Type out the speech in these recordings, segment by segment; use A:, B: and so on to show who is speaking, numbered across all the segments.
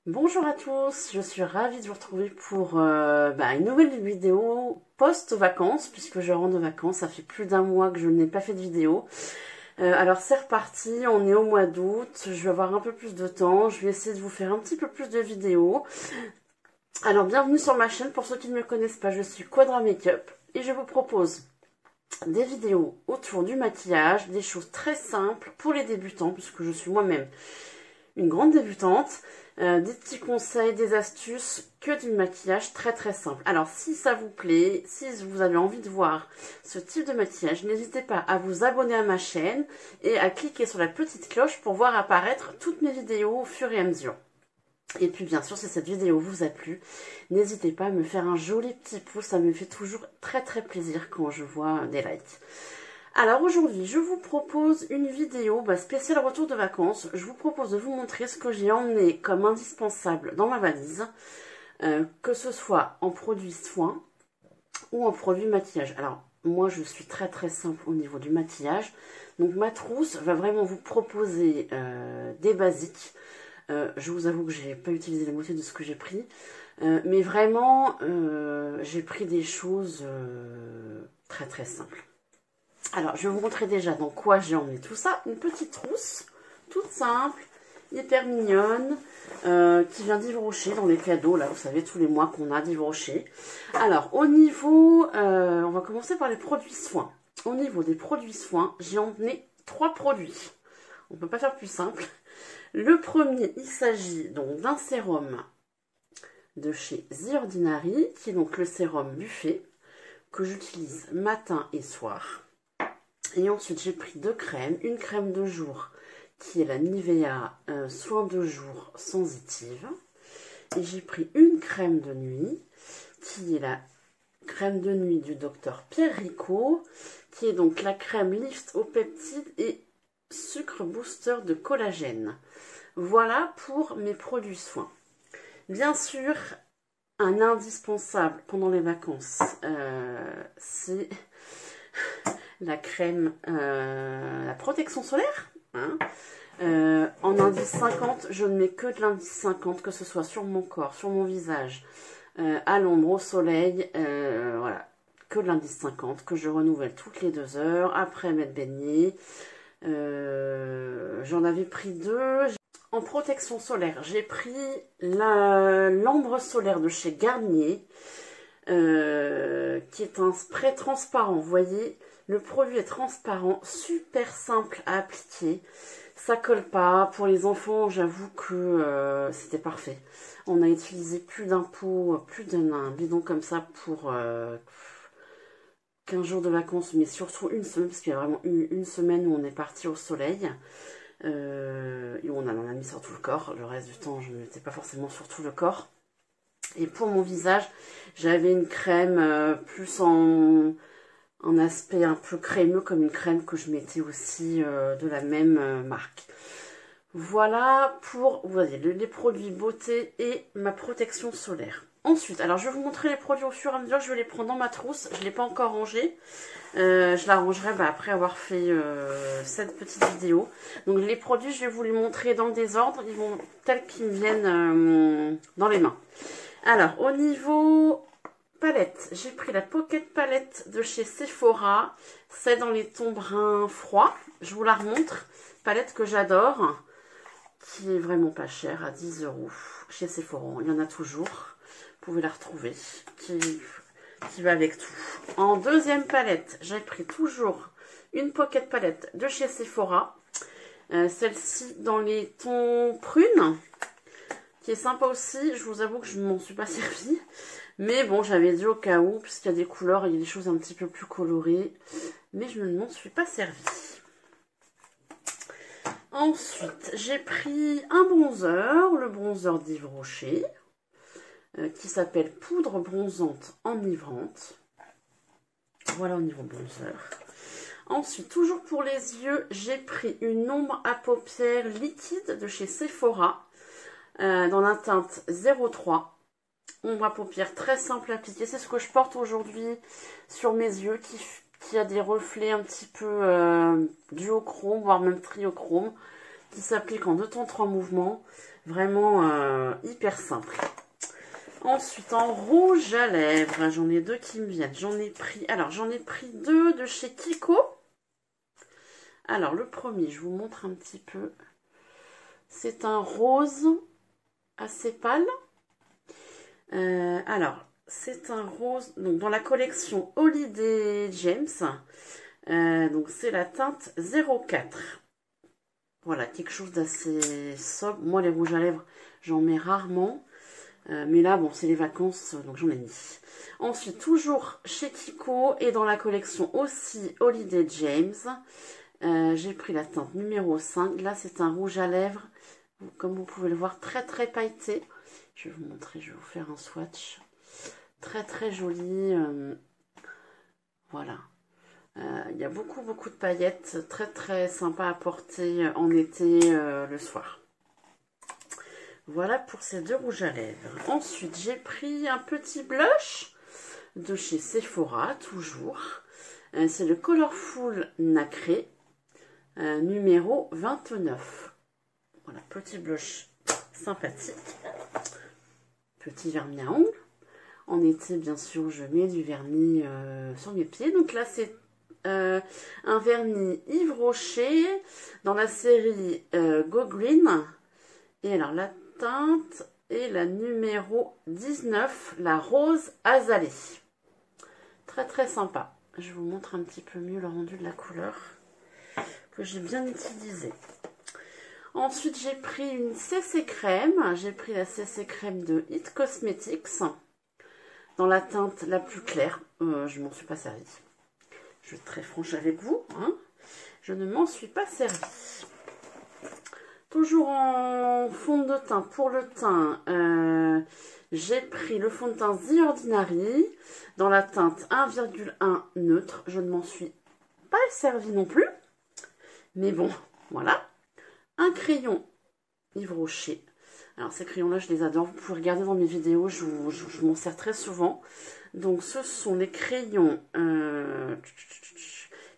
A: Bonjour à tous, je suis ravie de vous retrouver pour une nouvelle vidéo post-vacances, puisque je rentre de vacances, ça fait plus d'un mois que je n'ai pas fait de vidéo. Alors c'est reparti, on est au mois d'août, je vais avoir un peu plus de temps, je vais essayer de vous faire un petit peu plus de vidéos. Alors bienvenue sur ma chaîne, pour ceux qui ne me connaissent pas, je suis Quadra Makeup et je vous propose des vidéos autour du maquillage, des choses très simples pour les débutants, puisque je suis moi-même une grande débutante, des petits conseils, des astuces, que du maquillage très très simple. Alors si ça vous plaît, si vous avez envie de voir ce type de maquillage, n'hésitez pas à vous abonner à ma chaîne et à cliquer sur la petite cloche pour voir apparaître toutes mes vidéos au fur et à mesure. Et puis bien sûr, si cette vidéo vous a plu, n'hésitez pas à me faire un joli petit pouce, ça me fait toujours très très plaisir quand je vois des likes. Alors aujourd'hui, je vous propose une vidéo spéciale retour de vacances. Je vous propose de vous montrer ce que j'ai emmené comme indispensable dans ma valise, que ce soit en produits soins ou en produits maquillage. Alors moi, je suis très très simple au niveau du maquillage. Donc ma trousse va vraiment vous proposer des basiques. Je vous avoue que j'ai pas utilisé la moitié de ce que j'ai pris. Mais vraiment, j'ai pris des choses très très simples. Alors, je vais vous montrer déjà dans quoi j'ai emmené tout ça. Une petite trousse, toute simple, hyper mignonne, qui vient d'Yves Rocher dans les cadeaux, là, vous savez, tous les mois qu'on a d'Yves Rocher. Alors, au niveau, on va commencer par les produits soins. Au niveau des produits soins, j'ai emmené 3 produits. On ne peut pas faire plus simple. Le premier, il s'agit donc d'un sérum de chez The Ordinary, qui est donc le sérum buffet, que j'utilise matin et soir. Et ensuite, j'ai pris 2 crèmes. Une crème de jour qui est la Nivea Soin de jour sensitive. Et j'ai pris une crème de nuit qui est la crème de nuit du docteur Pierre Ricot, qui est donc la crème lift aux peptides et sucre booster de collagène. Voilà pour mes produits soins. Bien sûr, un indispensable pendant les vacances, c'est la crème, la protection solaire. Hein. En indice 50, je ne mets que de l'indice 50, que ce soit sur mon corps, sur mon visage, à l'ombre, au soleil, voilà, que de l'indice 50, que je renouvelle toutes les 2 heures, après m'être baignée. J'en avais pris 2. En protection solaire, j'ai pris l'ambre solaire de chez Garnier, qui est un spray transparent. Vous voyez, le produit est transparent, super simple à appliquer. Ça colle pas. Pour les enfants, j'avoue que c'était parfait. On a utilisé plus d'un pot, plus d'un bidon comme ça pour 15 jours de vacances, mais surtout une semaine, parce qu'il y a vraiment eu une semaine où on est parti au soleil. Et on en a mis sur tout le corps. Le reste du temps, je ne mettais pas forcément sur tout le corps. Et pour mon visage, j'avais une crème plus en aspect un peu crémeux, comme une crème que je mettais aussi de la même marque. Voilà pour, vous voyez, les produits beauté et ma protection solaire. Ensuite, alors je vais vous montrer les produits au fur et à mesure. Je vais les prendre dans ma trousse. Je ne l'ai pas encore rangée. Je la rangerai après avoir fait cette petite vidéo. Donc les produits, je vais vous les montrer dans le désordre. Ils vont tels qu'ils me viennent dans les mains. Alors, au niveau palette, j'ai pris la Pocket Palette de chez Sephora. C'est dans les tons bruns froids. Je vous la remontre. Palette que j'adore, qui est vraiment pas chère, à 10 € chez Sephora. Il y en a toujours. Vous pouvez la retrouver. Qui va avec tout. En deuxième palette, j'ai pris toujours une Pocket Palette de chez Sephora. Celle-ci dans les tons prunes, qui est sympa aussi. Je vous avoue que je ne m'en suis pas servie. Mais bon, j'avais dit au cas où, puisqu'il y a des couleurs, il y a des choses un petit peu plus colorées. Mais je ne m'en suis pas servie. Ensuite, j'ai pris un bronzer, le bronzer d'Yves Rocher, qui s'appelle Poudre bronzante enivrante. Voilà au niveau bronzer. Ensuite, toujours pour les yeux, j'ai pris une ombre à paupières liquide de chez Sephora, dans la teinte 03. Ombre à paupières très simple à appliquer. C'est ce que je porte aujourd'hui sur mes yeux, qui a des reflets un petit peu duochrome, voire même triochrome. qui s'applique en 2 temps 3 mouvements. Vraiment hyper simple. Ensuite, en rouge à lèvres, j'en ai 2 qui me viennent. J'en ai pris 2 de chez Kiko. Alors, le premier, je vous montre un petit peu. C'est un rose assez pâle. Alors, c'est un rose donc dans la collection Holiday James. Donc, c'est la teinte 04. Voilà, quelque chose d'assez sobre. Moi, les rouges à lèvres, j'en mets rarement. Mais là, bon, c'est les vacances, donc j'en ai mis. Ensuite, toujours chez Kiko et dans la collection aussi Holiday James. J'ai pris la teinte numéro 5. Là, c'est un rouge à lèvres. Comme vous pouvez le voir, très très pailleté. Je vais vous montrer, je vais vous faire un swatch. Très très joli. Voilà. Il y a beaucoup de paillettes. Très très sympa à porter en été le soir. Voilà pour ces 2 rouges à lèvres. Ensuite, j'ai pris un petit blush de chez Sephora, toujours. C'est le Colorful Nacré, numéro 29. Voilà, petit blush sympathique. Petit vernis à ongles. En été, bien sûr, je mets du vernis sur mes pieds. Donc là, c'est un vernis Yves Rocher dans la série Go Green. Et alors, la teinte est la numéro 19, la rose azalée. Très très sympa. Je vous montre un petit peu mieux le rendu de la couleur que j'ai bien utilisé. Ensuite, j'ai pris une CC crème. J'ai pris la CC crème de It Cosmetics dans la teinte la plus claire. Je ne m'en suis pas servie. Je vais être très franche avec vous. Hein. Je ne m'en suis pas servie. Toujours en fond de teint, pour le teint, j'ai pris le fond de teint The Ordinary dans la teinte 1,1 neutre. Je ne m'en suis pas servi non plus. Mais bon, voilà. Un crayon Yves Rocher. Alors ces crayons-là, je les adore. Vous pouvez regarder dans mes vidéos, je m'en sers très souvent. Donc ce sont les crayons,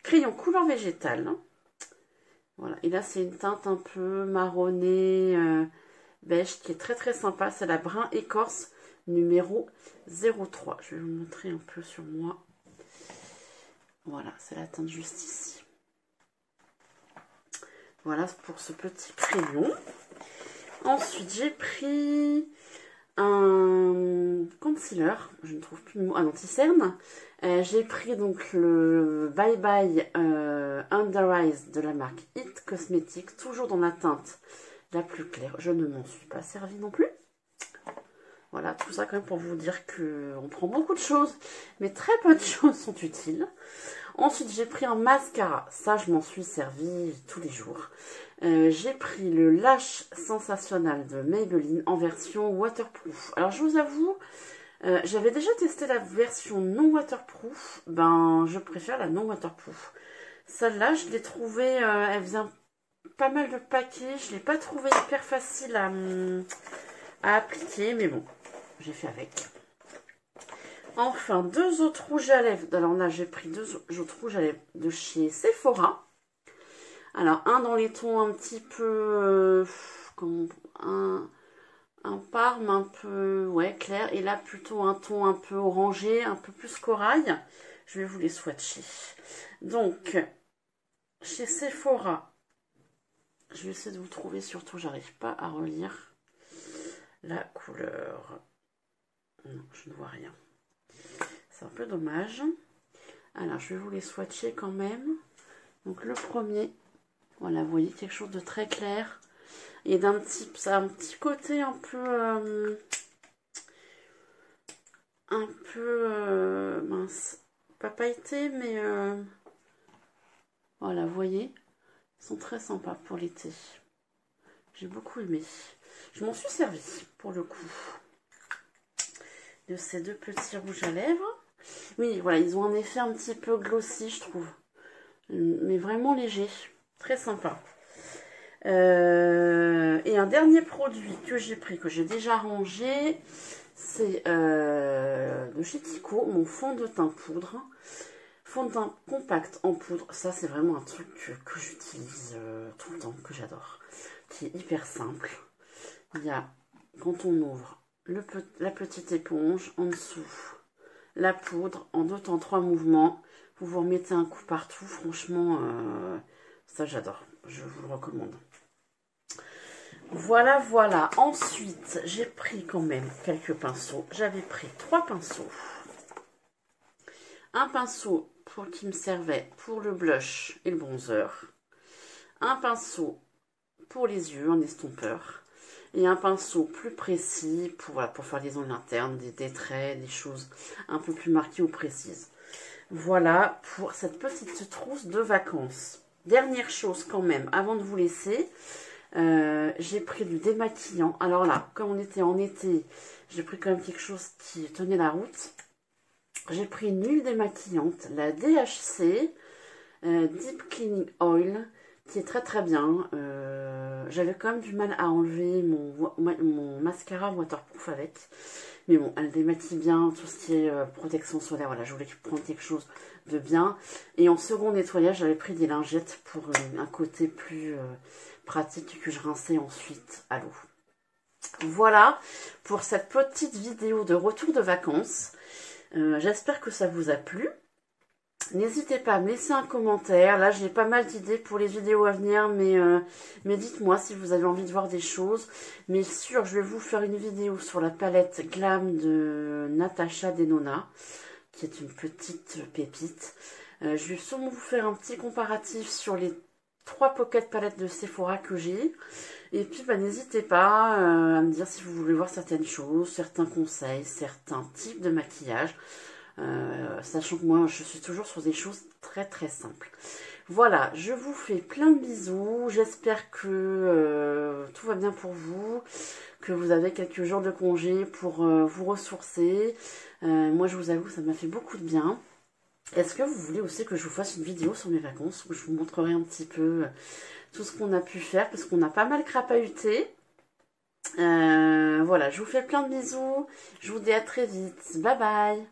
A: crayons couleur végétale. Voilà, et là c'est une teinte un peu marronnée, beige, qui est très très sympa. C'est la brun écorce numéro 03. Je vais vous montrer un peu sur moi. Voilà, c'est la teinte juste ici. Voilà pour ce petit crayon. Ensuite, j'ai pris un concealer. Je ne trouve plus le mot. Un anti-cerne. J'ai pris donc le Bye Bye Under Eyes de la marque It Cosmetics. Toujours dans la teinte la plus claire. Je ne m'en suis pas servie non plus. Voilà, tout ça quand même pour vous dire qu'on prend beaucoup de choses, mais très peu de choses sont utiles. Ensuite, j'ai pris un mascara. Ça, je m'en suis servi tous les jours. J'ai pris le Lash Sensationnel de Maybelline en version waterproof. Alors, je vous avoue, j'avais déjà testé la version non waterproof. Ben, je préfère la non waterproof. Celle-là, je l'ai trouvée, elle faisait pas mal de paquets. Je ne l'ai pas trouvée hyper facile à appliquer, mais bon, j'ai fait avec. Enfin, 2 autres rouges à lèvres. Alors là, j'ai pris 2 autres rouges à lèvres de chez Sephora. Alors, un dans les tons un petit peu... un parme un peu clair. Et là, plutôt un ton un peu orangé, un peu plus corail. Je vais vous les swatcher. Donc, chez Sephora, je vais essayer de vous trouver, surtout, j'arrive pas à relire la couleur. Non, je ne vois rien. C'est un peu dommage. Alors, je vais vous les swatcher quand même. Donc, le premier, voilà, vous voyez, quelque chose de très clair. Et d'un petit, ça a un petit côté un peu, mince, pas pailleté, mais voilà, vous voyez, ils sont très sympas pour l'été. J'ai beaucoup aimé. Je m'en suis servie, pour le coup, de ces 2 petits rouges à lèvres. Oui, voilà, ils ont un effet un petit peu glossy, je trouve. Mais vraiment léger. Très sympa. Et un dernier produit que j'ai pris, que j'ai déjà rangé, c'est de chez Kiko, mon fond de teint poudre. fond de teint compact en poudre. Ça, c'est vraiment un truc que j'utilise tout le temps, que j'adore. Qui est hyper simple. Il y a, quand on ouvre la petite éponge, en dessous, la poudre, en 2 temps 3 mouvements. Vous vous remettez un coup partout. Franchement, ça, j'adore. Je vous le recommande. Voilà, voilà. Ensuite, j'ai pris quand même quelques pinceaux. J'avais pris 3 pinceaux. Un pinceau qui me servait pour le blush et le bronzer. Un pinceau pour les yeux, un estompeur. Et un pinceau plus précis pour faire les ongles internes, des traits, des choses un peu plus marquées ou précises. Voilà pour cette petite trousse de vacances. Dernière chose quand même, avant de vous laisser, j'ai pris du démaquillant. Alors là, comme on était en été, j'ai pris quand même quelque chose qui tenait la route. J'ai pris une huile démaquillante, la DHC Deep Cleaning Oil, qui est très très bien. J'avais quand même du mal à enlever mon mascara waterproof avec. Mais bon, elle démaquille bien tout ce qui est protection solaire. Voilà, je voulais prendre quelque chose de bien. Et en second nettoyage, j'avais pris des lingettes pour un côté plus pratique que je rinçais ensuite à l'eau. Voilà pour cette petite vidéo de retour de vacances. J'espère que ça vous a plu. N'hésitez pas à me laisser un commentaire. Là, j'ai pas mal d'idées pour les vidéos à venir, mais dites-moi si vous avez envie de voir des choses. Mais sûr, je vais vous faire une vidéo sur la palette Glam de Natasha Denona, qui est une petite pépite. Je vais sûrement vous faire un petit comparatif sur les 3 pocket palettes de Sephora que j'ai. Et puis, n'hésitez pas à me dire si vous voulez voir certaines choses, certains conseils, certains types de maquillage. Sachant que moi, je suis toujours sur des choses très très simples. Voilà, je vous fais plein de bisous. J'espère que tout va bien pour vous, que vous avez quelques jours de congé pour vous ressourcer. Moi, je vous avoue, ça m'a fait beaucoup de bien. Est-ce que vous voulez aussi que je vous fasse une vidéo sur mes vacances où je vous montrerai un petit peu tout ce qu'on a pu faire, parce qu'on a pas mal crapahuté. Voilà, je vous fais plein de bisous. Je vous dis à très vite. Bye bye.